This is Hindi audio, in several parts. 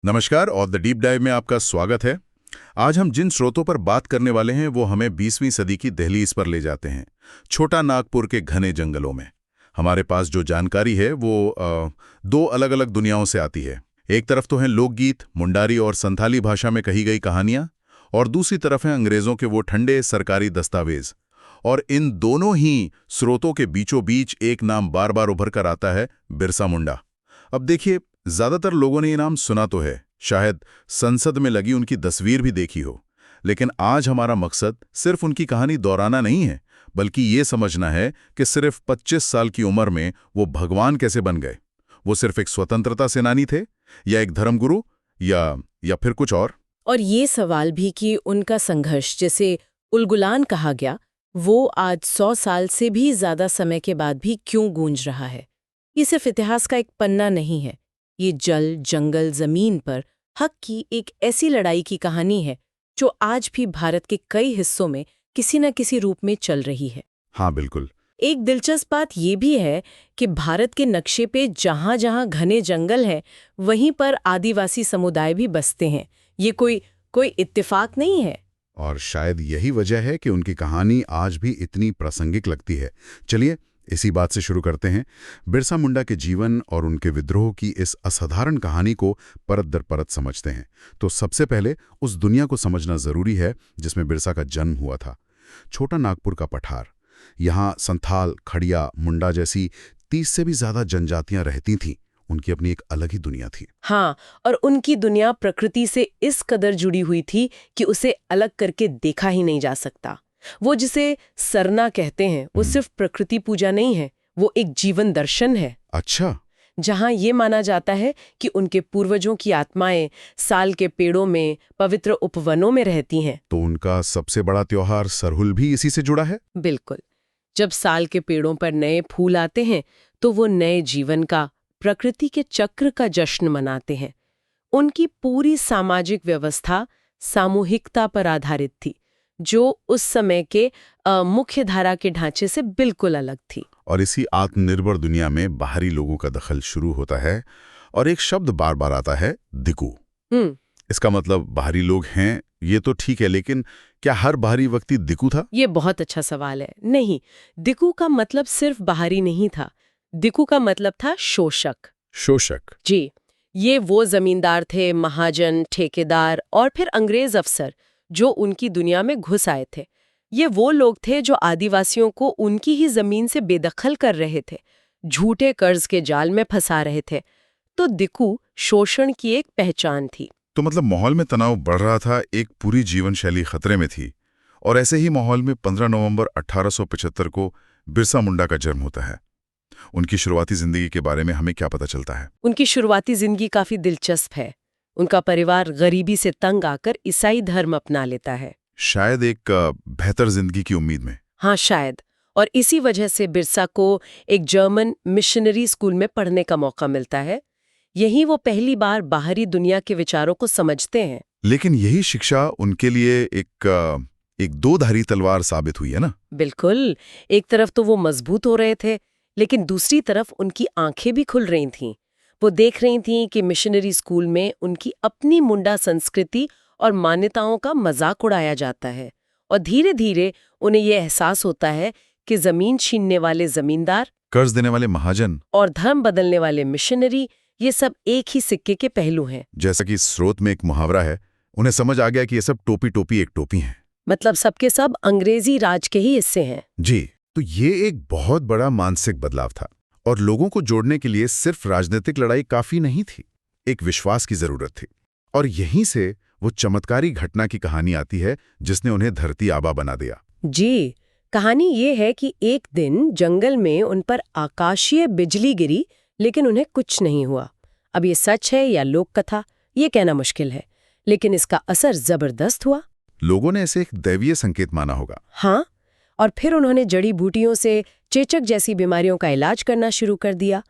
नमस्कार और द डीप डाइव में आपका स्वागत है। आज हम जिन स्रोतों पर बात करने वाले हैं वो हमें 20वीं सदी की दहलीज पर ले जाते हैं, छोटा नागपुर के घने जंगलों में। हमारे पास जो जानकारी है वो दो अलग अलग दुनियाओं से आती है। एक तरफ तो हैं लोकगीत, मुंडारी और संथाली भाषा में कही गई कहानियां, और दूसरी तरफ हैं अंग्रेजों के वो ठंडे सरकारी दस्तावेज। और इन दोनों ही स्रोतों के बीचों बीच एक नाम बार बार उभर कर आता है, बिरसा मुंडा। अब देखिए, ज्यादातर लोगों ने ये नाम सुना तो है, शायद संसद में लगी उनकी तस्वीर भी देखी हो, लेकिन आज हमारा मकसद सिर्फ उनकी कहानी दोहराना नहीं है, बल्कि ये समझना है कि सिर्फ 25 साल की उम्र में वो भगवान कैसे बन गए। वो सिर्फ एक स्वतंत्रता सेनानी थे, या एक धर्मगुरु, या फिर कुछ और ये सवाल भी कि उनका संघर्ष, जिसे उलगुलान कहा गया, वो आज 100 साल से भी ज्यादा समय के बाद भी क्यों गूंज रहा है। ये सिर्फ इतिहास का एक पन्ना नहीं है, ये जल, जंगल, जमीन पर हक की एक ऐसी लड़ाई की कहानी है जो आज भी भारत के कई हिस्सों में किसी न किसी रूप में चल रही है। हाँ बिल्कुल। एक दिलचस्प बात ये भी है कि भारत के नक्शे पे जहाँ जहाँ घने जंगल है, वहीं पर आदिवासी समुदाय भी बसते हैं। ये कोई इत्तेफाक नहीं है। और शायद यही वजह है कि उनकी कहानी आज भी इतनी प्रासंगिक लगती है। चलिए इसी बात से शुरू करते हैं। बिरसा मुंडा के जीवन और उनके विद्रोह की इस असाधारण कहानी को परत दर परत समझते हैं। तो सबसे पहले उस दुनिया को समझना जरूरी है जिसमें बिरसा का जन्म हुआ था। छोटा नागपुर का पठार। यहाँ संथाल, खड़िया, मुंडा जैसी 30 से भी ज्यादा जनजातियां रहती थीं। उनकी अपनी एक अलग ही दुनिया थी। हाँ, और उनकी दुनिया प्रकृति से इस कदर जुड़ी हुई थी कि उसे अलग करके देखा ही नहीं जा सकता। वो जिसे सरना कहते हैं, वो सिर्फ प्रकृति पूजा नहीं है, वो एक जीवन दर्शन है। अच्छा। जहाँ ये माना जाता है कि उनके पूर्वजों की आत्माएं साल के पेड़ों में, पवित्र उपवनों में रहती हैं। तो उनका सबसे बड़ा त्योहार सरहुल भी इसी से जुड़ा है? बिल्कुल। जब साल के पेड़ों पर नए फूल आते हैं तो वो नए जीवन का, प्रकृति के चक्र का जश्न मनाते हैं। उनकी पूरी सामाजिक व्यवस्था सामूहिकता पर आधारित थी, जो उस समय के मुख्य धारा के ढांचे से बिल्कुल अलग थी। और इसी आत्मनिर्भर दुनिया में बाहरी लोगों का दखल शुरू होता है, और एक शब्द बार बार आता है, दिकू। इसका मतलब बाहरी लोग हैं, ये तो ठीक है, लेकिन क्या हर बाहरी व्यक्ति दिकू था? ये बहुत अच्छा सवाल है। नहीं, दिकू का मतलब सिर्फ बाहरी नहीं था। दिकू का मतलब था शोषक। शोषक? जी, ये वो जमींदार थे, महाजन, ठेकेदार और फिर अंग्रेज अफसर जो उनकी दुनिया में घुस आए थे। ये वो लोग थे जो आदिवासियों को उनकी ही जमीन से बेदखल कर रहे थे, झूठे कर्ज के जाल में फंसा रहे थे। तो दिकू शोषण की एक पहचान थी। तो मतलब माहौल में तनाव बढ़ रहा था, एक पूरी जीवन शैली खतरे में थी। और ऐसे ही माहौल में 15 नवंबर 1875 को बिरसा मुंडा का जन्म होता है। उनकी शुरुआती जिंदगी के बारे में हमें क्या पता चलता है? उनकी शुरुआती जिंदगी काफी दिलचस्प है। उनका परिवार गरीबी से तंग आकर ईसाई धर्म अपना लेता है, शायद एक बेहतर जिंदगी की उम्मीद में। हाँ शायद। और इसी वजह से बिरसा को एक जर्मन मिशनरी स्कूल में पढ़ने का मौका मिलता है। यही वो पहली बार बाहरी दुनिया के विचारों को समझते हैं। लेकिन यही शिक्षा उनके लिए एक दो-धारी तलवार साबित हुई है ना? बिल्कुल। एक तरफ तो वो मजबूत हो रहे थे, लेकिन दूसरी तरफ उनकी आंखें भी खुल रही थीं। वो देख रही थीं कि मिशनरी स्कूल में उनकी अपनी मुंडा संस्कृति और मान्यताओं का मजाक उड़ाया जाता है। और धीरे धीरे उन्हें ये एहसास होता है कि जमीन छीनने वाले जमींदार, कर्ज देने वाले महाजन और धर्म बदलने वाले मिशनरी, ये सब एक ही सिक्के के पहलू हैं। जैसा कि स्रोत में एक मुहावरा है, उन्हें समझ आ गया कि ये सब टोपी टोपी एक टोपी हैं। मतलब सबके सब अंग्रेजी राज के ही हिस्से हैं। जी। तो ये एक बहुत बड़ा मानसिक बदलाव था, और लोगों को जोड़ने के लिए सिर्फ राजनीतिक लड़ाई काफी नहीं थी, एक विश्वास की जरूरत थी। और यहीं से वो चमत्कारी घटना की कहानी आती है जिसने उन्हें धरती आबा बना दिया। जी, कहानी ये है कि एक दिन जंगल में उन पर आकाशीय बिजली गिरी, लेकिन उन्हें कुछ नहीं हुआ। अब ये सच है या लोक कथा, ये कहना मुश्किल है, लेकिन इसका असर जबरदस्त हुआ। लोगों ने इसे एक दैवीय संकेत माना होगा। हाँ, और फिर उन्होंने जड़ी बूटियों से चेचक जैसी बीमारियों का इलाज करना शुरू कर दिया।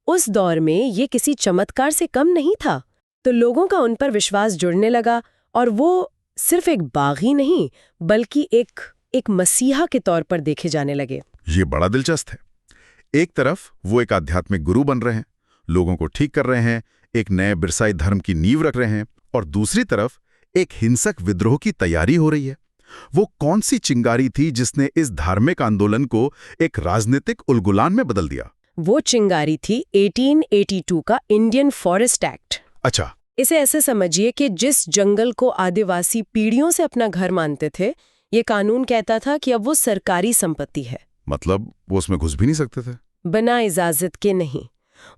उस दौर में ये किसी चमत्कार से कम नहीं था। तो लोगों का उन पर विश्वास जुड़ने लगा, और वो सिर्फ एक बागी नहीं, बल्कि एक मसीहा के तौर पर देखे जाने लगे। ये बड़ा दिलचस्प है। एक तरफ वो एक आध्यात्मिक गुरु बन रहे हैं, लोगों को ठीक कर रहे हैं, एक नए बिरसाई धर्म की नींव रख रहे हैं, और दूसरी तरफ एक हिंसक विद्रोह की तैयारी हो रही है। वो कौन सी चिंगारी थी जिसने इस धार्मिक आंदोलन को एक राजनीतिक उलगुलान में बदल दिया? वो चिंगारी थी 1882 का इंडियन फॉरेस्ट एक्ट। अच्छा। इसे ऐसे समझिए कि जिस जंगल को आदिवासी पीढ़ियों से अपना घर मानते थे, ये कानून कहता था कि अब वो सरकारी संपत्ति है। मतलब वो उसमें घुस भी नहीं सकते थे? बिना इजाजत के नहीं।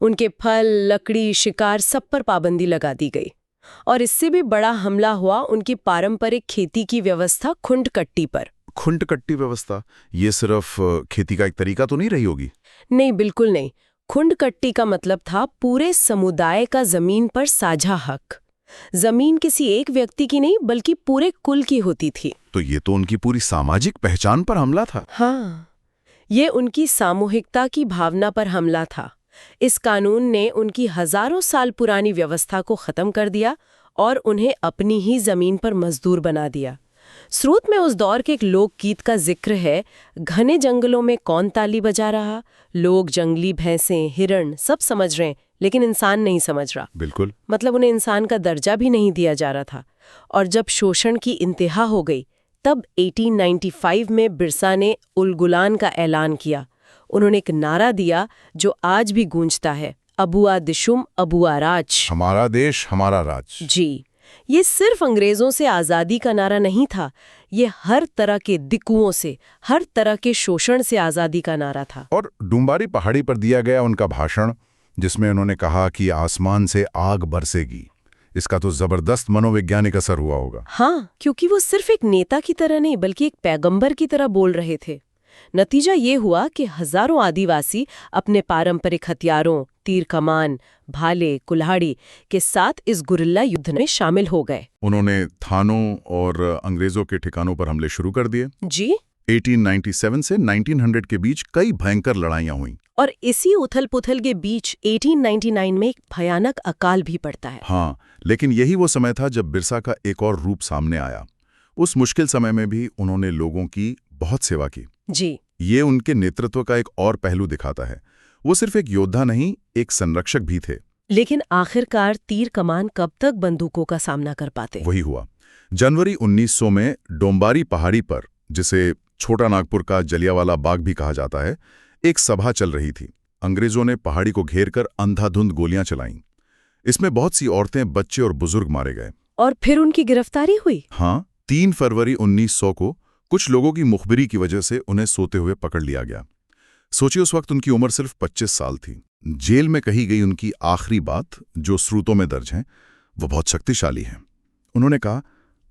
उनके फल, लकड़ी, शिकार सब पर पाबंदी लगा दी गई। और इससे भी बड़ा हमला हुआ उनकी पारंपरिक खेती की व्यवस्था खुंड-कट्टी पर। खुंड-कट्टी व्यवस्था, ये सिर्फ खेती का एक तरीका तो नहीं रही होगी? नहीं, बिल्कुल नहीं। खुंड-कट्टी का मतलब था पूरे समुदाय का जमीन पर साझा हक। जमीन किसी एक व्यक्ति की नहीं, बल्कि पूरे कुल की होती थी। तो ये तो उनकी पूरी सामाजिक पहचान पर हमला था। हाँ, ये उनकी सामूहिकता की भावना पर हमला था। इस कानून ने उनकी हजारों साल पुरानी व्यवस्था को खत्म कर दिया और उन्हें अपनी ही जमीन पर मजदूर बना दिया। स्रोत में उस दौर के एक लोकगीत का जिक्र है, घने जंगलों में कौन ताली बजा रहा, लोग जंगली भैंसें, हिरण सब समझ रहे हैं, लेकिन इंसान नहीं समझ रहा। बिल्कुल। मतलब उन्हें इंसान का दर्जा भी नहीं दिया जा रहा था। और जब शोषण की इंतहा हो गई, तब 1895 में बिरसा ने उलगुलान का ऐलान किया। उन्होंने एक नारा दिया जो आज भी गूंजता है, अबुआ दिशुम अबुआ राज, हमारा देश हमारा राज। जी। ये सिर्फ अंग्रेजों से आज़ादी का नारा नहीं था, ये हर तरह के दिक्कुओं से, हर तरह के शोषण से आज़ादी का नारा था। और डूंबारी पहाड़ी पर दिया गया उनका भाषण, जिसमें उन्होंने कहा कि आसमान से आग बरसेगी, इसका तो जबरदस्त मनोवैज्ञानिक असर हुआ होगा। हाँ, क्योंकि वो सिर्फ एक नेता की तरह नहीं, बल्कि एक पैगंबर की तरह बोल रहे थे। नतीजा ये हुआ कि हजारों आदिवासी अपने पारंपरिक हथियारों, तीर कमान, भाले, कुल्हाड़ी के साथ इस गुरिल्ला युद्ध में शामिल हो गए। उन्होंने थानों और अंग्रेजों के ठिकानों पर हमले शुरू कर दिए। जी। 1897 से 1900 के बीच कई भयंकर लड़ाइयां हुईं। और इसी उथल-पुथल के बीच 1899 में एक भयानक अकाल भी पड़ता है। हाँ, लेकिन यही वो समय था जब बिरसा का एक और रूप सामने आया। उस मुश्किल समय में भी उन्होंने लोगों की बहुत सेवा की। जी। ये उनके नेतृत्व का एक और पहलू दिखाता है। वो सिर्फ एक योद्धा नहीं, एक संरक्षक भी थे। लेकिन आखिरकार तीर कमान कब तक बंदूकों का सामना कर पाते? वही हुआ। जनवरी 1900 में डोंबारी पहाड़ी पर, जिसे छोटा नागपुर का जलियांवाला बाग भी कहा जाता है, एक सभा चल रही थी। अंग्रेजों ने पहाड़ी को घेरकर अंधाधुंध गोलियां चलाईं। इसमें बहुत सी औरतें, बच्चे और बुजुर्ग मारे गए। और फिर उनकी गिरफ्तारी हुई? हाँ, 3 फरवरी 1900 को कुछ लोगों की मुखबिरी की वजह से उन्हें सोते हुए पकड़ लिया गया। सोचिए, उस वक्त उनकी उम्र सिर्फ 25 साल थी। जेल में कही गई उनकी आखिरी बात, जो स्रोतों में दर्ज है, वो बहुत शक्तिशाली है। उन्होंने कहा,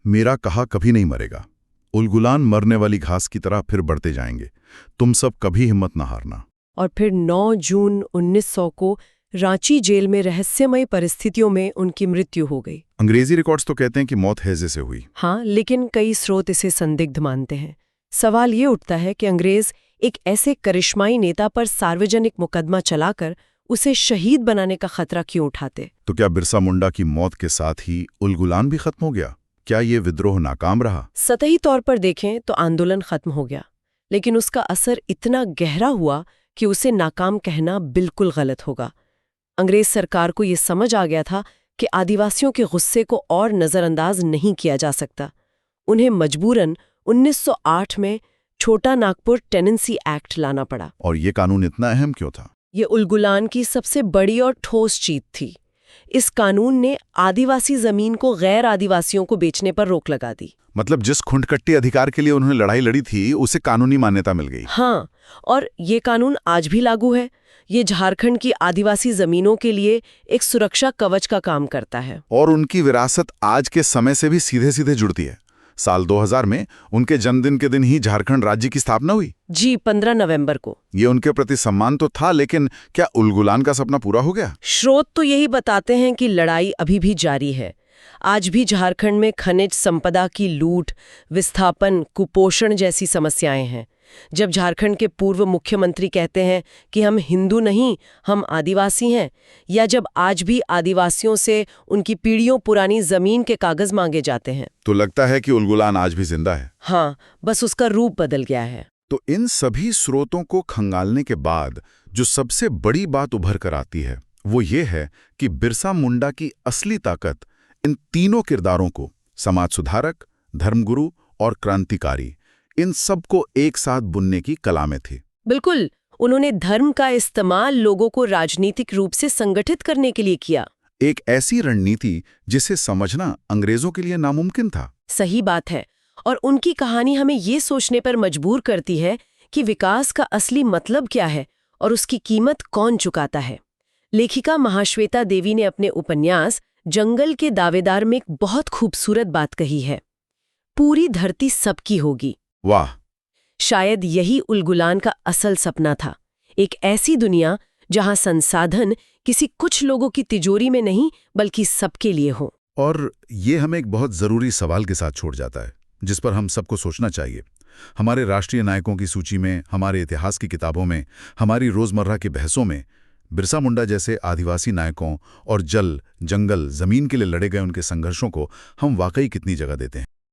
मेरा कहा कभी नहीं मरेगा। उलगुलान मरने वाली घास की तरह फिर बढ़ते जाएंगे। तुम सब कभी हिम्मत ना हारना। और फिर 9 जून 1900 को रांची जेल में रहस्यमय परिस्थितियों में उनकी मृत्यु हो गई। अंग्रेजी रिकॉर्ड्स तो कहते हैं कि मौत हैजे से हुई। हाँ, लेकिन कई स्रोत इसे संदिग्ध मानते हैं। सवाल ये उठता है कि अंग्रेज एक ऐसे करिश्माई नेता पर सार्वजनिक मुकदमा चलाकर उसे शहीद बनाने का खतरा क्यों उठाते? तो क्या बिरसा मुंडा की मौत के साथ ही उलगुलान भी खत्म हो गया? क्या ये विद्रोह नाकाम रहा? सतही तौर पर देखें तो आंदोलन खत्म हो गया, लेकिन उसका असर इतना गहरा हुआ कि उसे नाकाम कहना बिल्कुल गलत होगा। अंग्रेज सरकार को ये समझ आ गया था कि आदिवासियों के गुस्से को और नज़रअंदाज नहीं किया जा सकता। उन्हें मजबूरन 1908 में छोटा नागपुर टेनेंसी एक्ट लाना पड़ा। और ये कानून इतना अहम क्यों था? ये उलगुलान की सबसे बड़ी और ठोस जीत थी। इस कानून ने आदिवासी जमीन को गैर आदिवासियों को बेचने पर रोक लगा दी। मतलब जिस खुंडकट्टी अधिकार के लिए उन्होंने लड़ाई लड़ी थी, उसे कानूनी मान्यता मिल गई। हाँ, और ये कानून आज भी लागू है। ये झारखंड की आदिवासी जमीनों के लिए एक सुरक्षा कवच का काम करता है। और उनकी विरासत आज के समय से भी सीधे सीधे जुड़ती है। साल 2000 में उनके जन्मदिन के दिन ही झारखंड राज्य की स्थापना हुई। जी, 15 नवंबर को। ये उनके प्रति सम्मान तो था, लेकिन क्या उलगुलान का सपना पूरा हो गया? स्रोत तो यही बताते हैं कि लड़ाई अभी भी जारी है। आज भी झारखंड में खनिज संपदा की लूट, विस्थापन, कुपोषण जैसी समस्याएं हैं। जब झारखंड के पूर्व मुख्यमंत्री कहते हैं कि हम हिंदू नहीं, हम आदिवासी हैं, या जब आज भी आदिवासियों से उनकी पीढ़ियों पुरानी जमीन के कागज मांगे जाते हैं, तो लगता है कि उलगुलान आज भी जिंदा है। हाँ, बस उसका रूप बदल गया है। तो इन सभी स्रोतों को खंगालने के बाद जो सबसे बड़ी बात उभर कर आती है, वो ये है कि बिरसा मुंडा की असली ताकत इन तीनों किरदारों को, समाज सुधारक, धर्मगुरु और क्रांतिकारी, इन सबको एक साथ बुनने की कला में थी। बिल्कुल, उन्होंने धर्म का इस्तेमाल लोगों को राजनीतिक रूप से संगठित करने के लिए किया। एक ऐसी रणनीति जिसे समझना अंग्रेजों के लिए नामुमकिन था। सही बात है। और उनकी कहानी हमें ये सोचने पर मजबूर करती है कि विकास का असली मतलब क्या है और उसकी कीमत कौन चुकाता है। लेखिका महाश्वेता देवी ने अपने उपन्यास जंगल के दावेदार में एक बहुत खूबसूरत बात कही है। पूरी धरती सबकी होगी। वाह! शायद यही उलगुलान का असल सपना था, एक ऐसी दुनिया जहां संसाधन किसी कुछ लोगों की तिजोरी में नहीं बल्कि सबके लिए हो। और ये हमें एक बहुत ज़रूरी सवाल के साथ छोड़ जाता है, जिस पर हम सबको सोचना चाहिए। हमारे राष्ट्रीय नायकों की सूची में, हमारे इतिहास की किताबों में, हमारी रोज़मर्रा की बहसों में बिरसा मुंडा जैसे आदिवासी नायकों और जल, जंगल, ज़मीन के लिए लड़े गए उनके संघर्षों को हम वाकई कितनी जगह देते हैं?